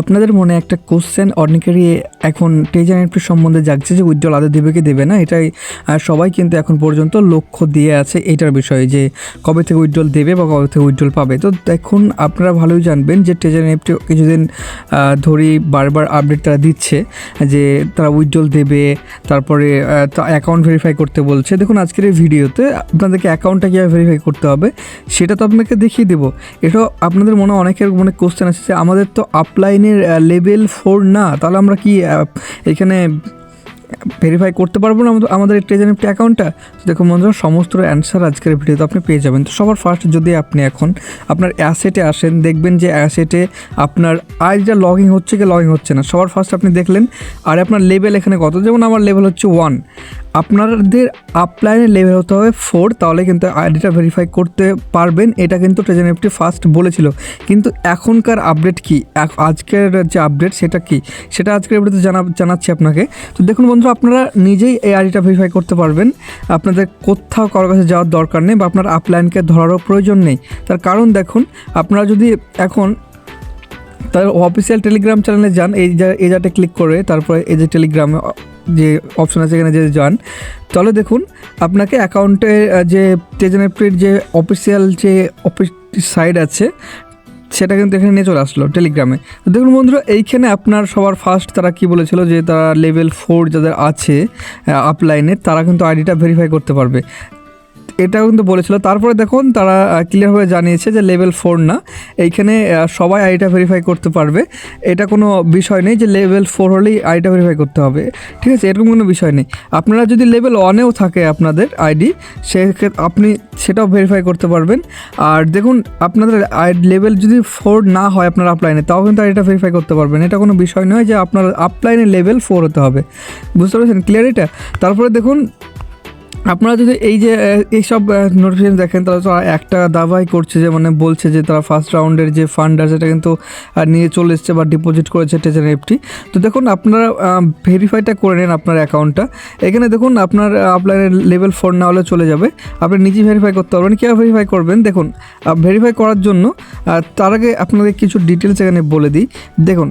আপনাদের মনে একটা কোশ্চেন অনেকেরই এখন ট্রেজারি এন্ট্রি সম্বন্ধে জাগছে যে উইথড্রল আদৌ দেবে কি দেবে না। এটাই সবাই কিন্তু এখন পর্যন্ত লক্ষ্য দিয়ে আছে এটার বিষয়ে যে কবে থেকে উইথড্রল দেবে বা কবে থেকে উইথড্রল পাবে। তো দেখুন, আপনারা ভালোই জানবেন যে ট্রেজারি এন্ট্রি কিছুদিন ধরেই বারবার আপডেট তারা দিচ্ছে যে তারা উইথড্রল দেবে, তারপরে অ্যাকাউন্ট ভেরিফাই করতে বলছে। দেখুন, আজকের এই ভিডিওতে আপনাদেরকে অ্যাকাউন্টটা কীভাবে ভেরিফাই করতে হবে সেটা তো আপনাকে দেখিয়ে দেবো। এটাও আপনাদের মনে অনেকের মনে কোশ্চেন আছে যে আমাদের তো আপলাইন লেভেল 4 না, তাহলে আমরা কি এখানে ভেরিফাই করতে পারবো না আমাদের ট্রেজারি এন্ট্রি অ্যাকাউন্টটা? দেখুন বন্ধুরা, সমস্ত অ্যান্সার আজকের ভিডিওতে আপনি পেয়ে যাবেন। তো সবার ফার্স্ট যদি আপনি এখন আপনার অ্যাসেটে আসেন, দেখবেন যে অ্যাসেটে আপনার আইডিটা লগ ইন হচ্ছে কি লগ ইন হচ্ছে না। সবার ফার্স্ট আপনি দেখলেন, আর আপনার লেভেল এখানে কত, যেমন আমার লেভেল হচ্ছে 1, আপনাদের আপলাইনের লেভেল হতে হবে 4, তাহলে কিন্তু আইডিটা ভেরিফাই করতে পারবেন। এটা কিন্তু ট্রেজারি এন্ট্রি ফার্স্ট বলেছিল, কিন্তু এখনকার আপডেট কি, আজকের যে আপডেট সেটা কি, সেটা আজকের ভিডিওতে জানাচ্ছি আপনাকে। তো দেখুন বন্ধুরা, আপনারা নিজেই এই আইডিটা ভেরিফাই করতে পারবেন। আপনাদের কোথাও কারোর কাছে যাওয়ার দরকার নেই বা আপনার আপলাইনকে ধরারও প্রয়োজন নেই। তার কারণ দেখুন, আপনারা যদি এখন তার অফিসিয়াল টেলিগ্রাম চ্যানেলে যান, এই জায়গাটা ক্লিক করে তারপরে এই যে টেলিগ্রামে যে অপশন আছে এখানে যে যান, তাহলে দেখুন আপনাকে অ্যাকাউন্টে যে ট্রেজারি এন্ট্রির যে অফিসিয়াল যে সাইট আছে সেটা কিন্তু এখানে নিয়ে চলে আসলো টেলিগ্রামে। তো দেখুন বন্ধুরা, এইখানে আপনার সবার ফার্স্ট তারা কি বলেছিল যে তারা লেভেল 4 যাদের আছে আপলাইনে তারা কিন্তু আইডিটা ভেরিফাই করতে পারবে, এটাও কিন্তু বলেছিল। তারপরে দেখুন তারা ক্লিয়ারভাবে জানিয়েছে যে লেভেল 4 না, এইখানে সবাই আইডিটা ভেরিফাই করতে পারবে। এটা কোনো বিষয় নেই যে লেভেল 4 হলেই আইডিটা ভেরিফাই করতে হবে, ঠিক আছে, এরকম কোনো বিষয় নেই। আপনারা যদি লেভেল 1এও থাকে আপনাদের আইডি, সেক্ষেত্রে আপনি সেটাও ভেরিফাই করতে পারবেন। আর দেখুন, আপনাদের লেভেল যদি 4 না হয় আপনার আপলাইনে, তাও কিন্তু আইডিটা ভেরিফাই করতে পারবেন। এটা কোনো বিষয় নয় যে আপনার আপলাইনে লেভেল 4 হতে হবে, বুঝতে পারছেন ক্লিয়ার এটা? তারপরে দেখুন, আপনারা যদি এই যে এইসব নোটিফিকেশন দেখেন, তারা তো একটা দাবাই করছে যে মানে বলছে যে তারা ফার্স্ট রাউন্ডের যে ফান্ড আছে সেটা কিন্তু নিয়ে চলে এসছে বা ডিপোজিট করেছে ট্রেজারি এন্ট্রি। তো দেখুন, আপনারা ভেরিফাইটা করে নেন আপনার অ্যাকাউন্টটা। এখানে দেখুন আপনার আপলাইনের লেভেল 4 না হলে চলে যাবে, আপনি নিজেই ভেরিফাই করতে পারবেন। কীভাবে ভেরিফাই করবেন দেখুন, ভেরিফাই করার জন্য তার আগে আপনাদের কিছু ডিটেলস এখানে বলে দিই। দেখুন,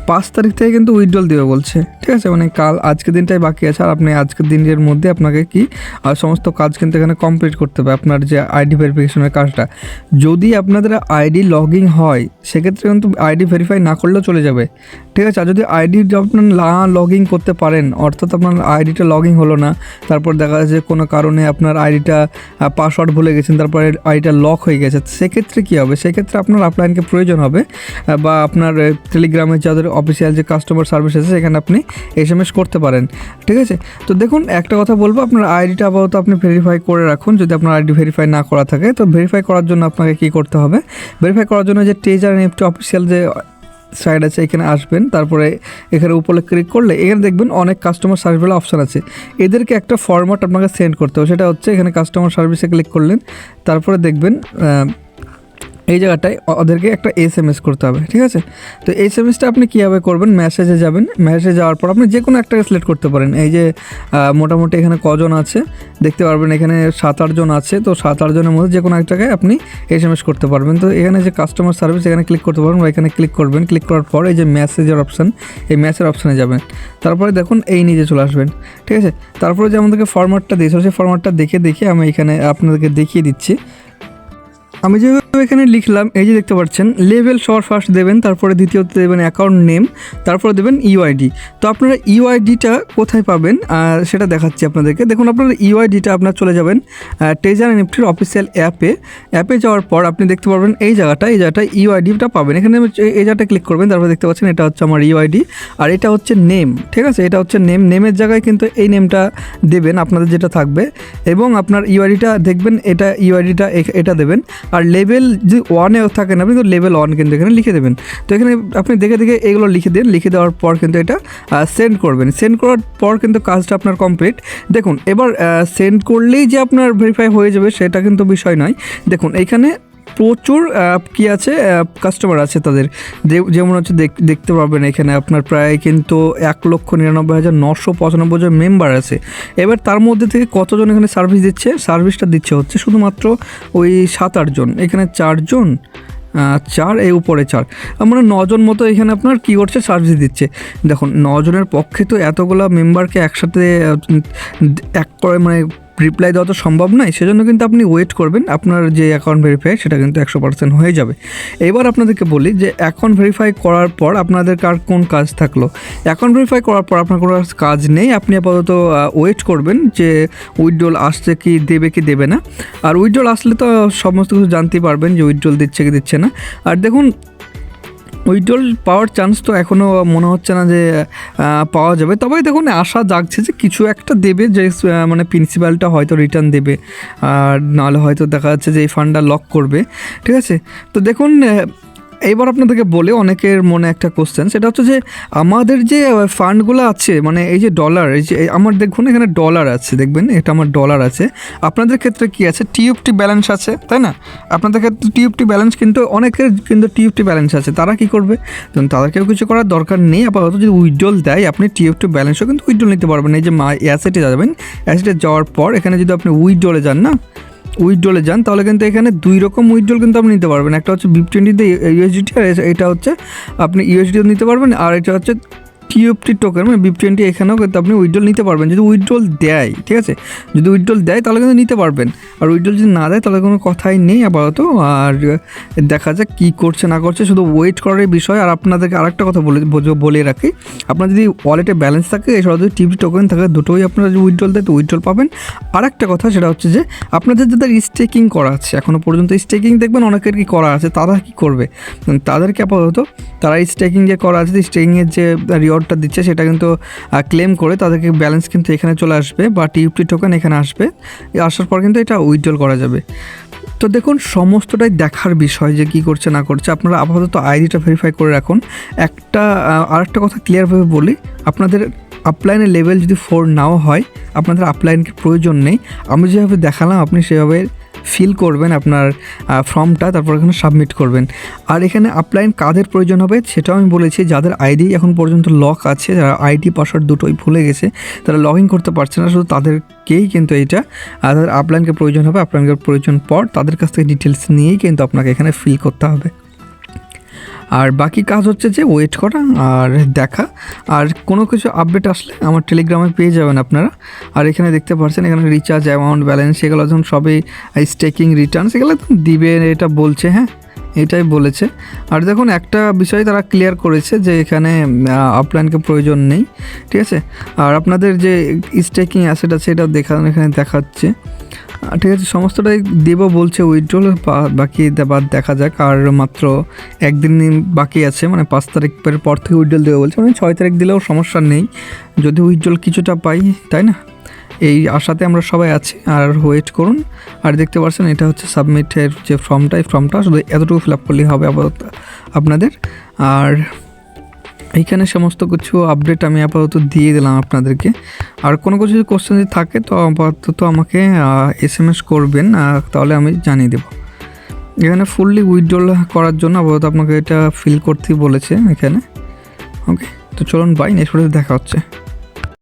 5 তারিখ থেকে কিন্তু উইথড্রল দেবে বলছে, ঠিক আছে, মানে আজকের দিনটাই বাকি আছে। আর আপনি আজকের দিনের মধ্যে আপনাকে কি আর সমস্ত কাজ কিন্তু এখানে কমপ্লিট করতে হবে, আপনার যে আইডি ভেরিফিকেশনের কাজটা। যদি আপনাদের আইডি লগইন হয় সেক্ষেত্রে কিন্তু আইডি ভেরিফাই না করলেও চলে যাবে, ঠিক আছে। আর যদি আইডি আপনার না লগইন করতে পারেন, অর্থাৎ আপনার আইডিটা লগইন হলো না, তারপর দেখা যাচ্ছে কোনো কারণে আপনার আইডিটা পাসওয়ার্ড ভুলে গেছেন, তারপরে আইডিটা লক হয়ে গেছে, সেক্ষেত্রে কী হবে? সেক্ষেত্রে আপনার আপলাইনকে প্রয়োজন হবে বা আপনার টেলিগ্রামে যাদের অফিসিয়াল যে কাস্টমার সার্ভিস আছে সেখানে আপনি SMS করতে পারেন, ঠিক আছে। তো দেখুন, একটা কথা বলবো, আপনার আইডিটা আপাতত আপনি ভেরিফাই করে রাখুন। যদি আপনার আইডি ভেরিফাই না করা থাকে, তো ভেরিফাই করার জন্য আপনাকে কী করতে হবে? ভেরিফাই করার জন্য যে ট্রেজারি এন্ট্রি অফিসিয়াল যে সাইট আছে এখানে আসবেন, তারপরে এখানে উপরে ক্লিক করলে এখানে দেখবেন অনেক কাস্টমার সার্ভিস বলে অপশান আছে। এদেরকে একটা ফরম্যাট আপনাকে সেন্ড করতে হবে, সেটা হচ্ছে এখানে কাস্টমার সার্ভিসে ক্লিক করলেন, তারপরে দেখবেন এই জায়গাটায় ওদেরকে একটা SMS করতে হবে, ঠিক আছে। তো SMSটা আপনি কীভাবে করবেন? মেসেজে যাবেন, মেসেজে যাওয়ার পর আপনি যে কোনো একটাকে সিলেক্ট করতে পারেন। এই যে মোটামুটি এখানে কজন আছে দেখতে পারবেন, এখানে 7-8 জন আছে। তো 7-8 জনের মধ্যে যে কোনো একটাকে আপনি SMS করতে পারবেন। তো এখানে যে কাস্টমার সার্ভিস এখানে ক্লিক করতে পারবেন বা এখানে ক্লিক করবেন। ক্লিক করার পর এই যে মেসেজের অপশান, এই মেসেজের অপশানে যাবেন, তারপরে দেখুন এই নিজে চলে আসবেন, ঠিক আছে। তারপরে যে আমাদেরকে ফরম্যাটটা দিয়েছিল সেই ফরম্যাটটা দেখে আমি এখানে আপনাদেরকে দেখিয়ে দিচ্ছি। আমি যেভাবে এখানে লিখলাম, এই যে দেখতে পাচ্ছেন লেভেল সবার ফার্স্ট দেবেন, তারপরে দ্বিতীয়তে দেবেন অ্যাকাউন্ট নেম, তারপরে দেবেন UID। তো আপনারা UIDটা কোথায় পাবেন সেটা দেখাচ্ছি আপনাদেরকে। দেখুন, আপনারা UIDটা আপনার চলে যাবেন ট্রেজারি এন্ট্রির অফিসিয়াল অ্যাপে যাওয়ার পর আপনি দেখতে পারবেন এই জায়গাটায় UIDটা পাবেন। এখানে এই জায়গাটা ক্লিক করবেন, তারপরে দেখতে পাচ্ছেন এটা হচ্ছে আমার UID, আর এটা হচ্ছে নেম, ঠিক আছে। এটা হচ্ছে নেমের জায়গায় কিন্তু এই নেমটা দেবেন আপনাদের যেটা থাকবে, এবং আপনার UIDটা দেখবেন, UIDটা এটা দেবেন। আর লেভেল যদি 1-এও থাকেন আপনি, তো লেভেল 1 কিন্তু এখানে লিখে দেবেন। তো এখানে আপনি দেখে এগুলো লিখে দিন, লিখে দেওয়ার পর কিন্তু এটা সেন্ড করবেন। সেন্ড করার পর কিন্তু কাজটা আপনার কমপ্লিট। দেখুন, এবার সেন্ড করলেই যে আপনার ভেরিফাই হয়ে যাবে সেটা কিন্তু বিষয় নয়। দেখুন, এইখানে প্রচুর কি আছে কাস্টমার আছে তাদের, যেমন হচ্ছে দেখতে পারবেন এখানে আপনার প্রায় কিন্তু 1,99,995 জন মেম্বার আছে। এবার তার মধ্যে থেকে কতজন এখানে সার্ভিসটা দিচ্ছে হচ্ছে শুধুমাত্র ওই 7-8 জন। এখানে 4 জন, 4 এই উপরে 4, মানে 9 জন মতো এখানে আপনার কী করছে, সার্ভিস দিচ্ছে। দেখুন 9 জনের পক্ষে তো এতগুলো মেম্বারকে একসাথে এক করে মানে রিপ্লাই দেওয়া তো সম্ভব নয়, সেজন্য কিন্তু আপনি ওয়েট করবেন, আপনার যে অ্যাকাউন্ট ভেরিফাই সেটা কিন্তু 100% হয়ে যাবে। এবার আপনাদেরকে বলি যে অ্যাকাউন্ট ভেরিফাই করার পর আপনাদের কার কোন কাজ থাকলো। অ্যাকাউন্ট ভেরিফাই করার পর আপনার কোনো কাজ নেই, আপনি আপাতত ওয়েট করবেন যে উইথড্রল আসছে কি দেবে কি দেবে না। আর উইথড্রল আসলে তো সমস্ত কিছু জানতেই পারবেন যে উইথড্রল দিচ্ছে কি দিচ্ছে না। আর দেখুন উইথড্রল পাওয়ার চান্স তো এখনও মনে হচ্ছে না যে পাওয়া যাবে, তবে দেখুন আশা জাগছে যে কিছু একটা দেবে, যে মানে প্রিন্সিপালটা হয়তো রিটার্ন দেবে, আর নাহলে হয়তো দেখা যাচ্ছে যে এই ফান্ডটা লক করবে। ঠিক আছে, তো দেখুন এইবার আপনাদেরকে বলে অনেকের মনে একটা কোশ্চেন, সেটা হচ্ছে যে আমাদের যে ফান্ডগুলো আছে, মানে এই যে ডলার, এই যে আমার দেখুন এখানে ডলার আছে, দেখবেন এটা আমার ডলার আছে। আপনাদের ক্ষেত্রে কি আছে, টিএফটি ব্যালেন্স আছে, তাই না? আপনাদের ক্ষেত্রে টিএফটি ব্যালেন্স, কিন্তু অনেকের কিন্তু টিএফটি ব্যালেন্স আছে, তারা কি করবে? তাদেরকেও কিছু করার দরকার নেই, আপাতত যদি উইথড্রল দেয় আপনি টিএফটি ব্যালেন্সও কিন্তু উইথড্রল নিতে পারবেন। এই যে অ্যাসেটে যাবেন, অ্যাসেটে যাওয়ার পর এখানে যদি আপনি উইথড্রলে যান না, উইথড্রলে যান, তাহলে কিন্তু এখানে 2 রকম উইথড্রল কিন্তু আপনি নিতে পারবেন। একটা হচ্ছে BIP20 ইউএসডিটি, আর এটা হচ্ছে আপনি ইউএসডিও নিতে পারবেন, আর এটা হচ্ছে টিএফটি টোকেন মানে BIP20, এখানেও কিন্তু আপনি উইথড্রল নিতে পারবেন যদি উইথড্রল দেয়। ঠিক আছে, যদি উইথড্রল দেয় তাহলে কিন্তু নিতে পারবেন, আর উইথড্রল যদি না দেয় তাহলে কোনো কথাই নেই আপাতত। আর দেখা যাক কী করছে না করছে, শুধু ওয়েট করার বিষয়। আর আপনাদেরকে আরেকটা কথা বলে রাখি, আপনার যদি ওয়ালেটে ব্যালেন্স থাকে, এছাড়া যদি টিএফটি টোকেন থাকে, দুটোই আপনারা যদি উইথড্রল দেয় তো উইথড্রল পাবেন। আরেকটা কথা সেটা হচ্ছে যে আপনাদের যাদের স্টেকিং করা আছে, এখনও পর্যন্ত স্টেকিং দেখবেন অনেকের কি করা আছে, তারা কি করবে, তাদেরকে আপাতত তারা স্টেকিং যে করা আছে, স্টেকিংয়ের যে রিওয়ার্ডটা দিচ্ছে সেটা কিন্তু ক্লেম করে তাদেরকে ব্যালেন্স কিন্তু এখানে চলে আসবে, বা টিএফটি টোকেন এখানে আসবে, আসার পর কিন্তু এটা উইথড্রল করা যাবে। তো দেখুন সমস্তটাই দেখার বিষয় যে কী করছে না করছে। আপনারা আপাতত আইডিটা ভেরিফাই করে রাখুন। আরেকটা কথা ক্লিয়ারভাবে বলি, আপনাদের আপলাইনের লেভেল যদি 4 নাও হয়, আপনাদের আপলাইনকে প্রয়োজন নেই। আমি যেভাবে দেখালাম আপনি সেভাবে ফিল করবেন আপনার ফর্মটা, তারপর এখানে সাবমিট করবেন। আর এখানে আপলাইন কাদের প্রয়োজন হবে সেটাও আমি বলেছি, যাদের আইডি এখন পর্যন্ত লক আছে, যারা আইডি পাসওয়ার্ড দুটোই ভুলে গেছে, তারা লগ ইন করতে পারছে না, শুধু তাদেরকেই কিন্তু এইটা তাদের আপলাইনকে প্রয়োজন হবে। আপলাইনকে প্রয়োজন পর তাদের কাছ থেকে ডিটেলস নিয়েই কিন্তু আপনাকে এখানে ফিল করতে হবে। আর বাকি কাজ হচ্ছে যে ওয়েট করা আর দেখা। আর কোনো কিছু আপডেট আসলে আমার টেলিগ্রামে পেয়ে যাবেন আপনারা। আর এখানে দেখতে পাচ্ছেন এখানে রিচার্জ অ্যামাউন্ট ব্যালেন্স সেগুলো যখন সবই স্টেকিং রিটার্ন সেগুলো দিবে, এটা বলছে, হ্যাঁ এটাই বলেছে। আর দেখুন একটা বিষয় তারা ক্লিয়ার করেছে যে এখানে আপলাইনকে প্রয়োজন নেই। ঠিক আছে, আর আপনাদের যে স্টেকিং অ্যাসেট আছে এটা এখানে দেখাচ্ছে। ঠিক আছে, সমস্তটাই দেব বলছে উইথড্রল, বাকি বাদ দেখা যাক। আর মাত্র একদিন বাকি আছে, মানে 5 তারিখের পর থেকে উইথড্রল দেবো বলছে, মানে 6 তারিখ দিলেও সমস্যা নেই যদি উইথড্রল কিছুটা পাই, তাই না? এই আশাতে আমরা সবাই আছি, আর ওয়েট করুন। আর দেখতে পাচ্ছেন এটা হচ্ছে সাবমিটের যে ফর্মটা, এই ফর্মটা শুধু এতটুকু ফিল আপ করলেই হবে আপাতত আপনাদের। আর এইখানে সমস্ত কিছু আপডেট আমি আপাতত দিয়ে দিলাম আপনাদেরকে। আর কোনো কিছু যদি কোশ্চেন যদি থাকে তো আপাতত আমাকে SMS করবেন, তাহলে আমি জানিয়ে দেবো। এখানে ফুললি উইথড্রল করার জন্য আপাতত আপনাকে এটা ফিল করতেই বলেছে এখানে। ওকে, তো চলুন বাই, নেক্সট ভিডিওতে দেখা হচ্ছে।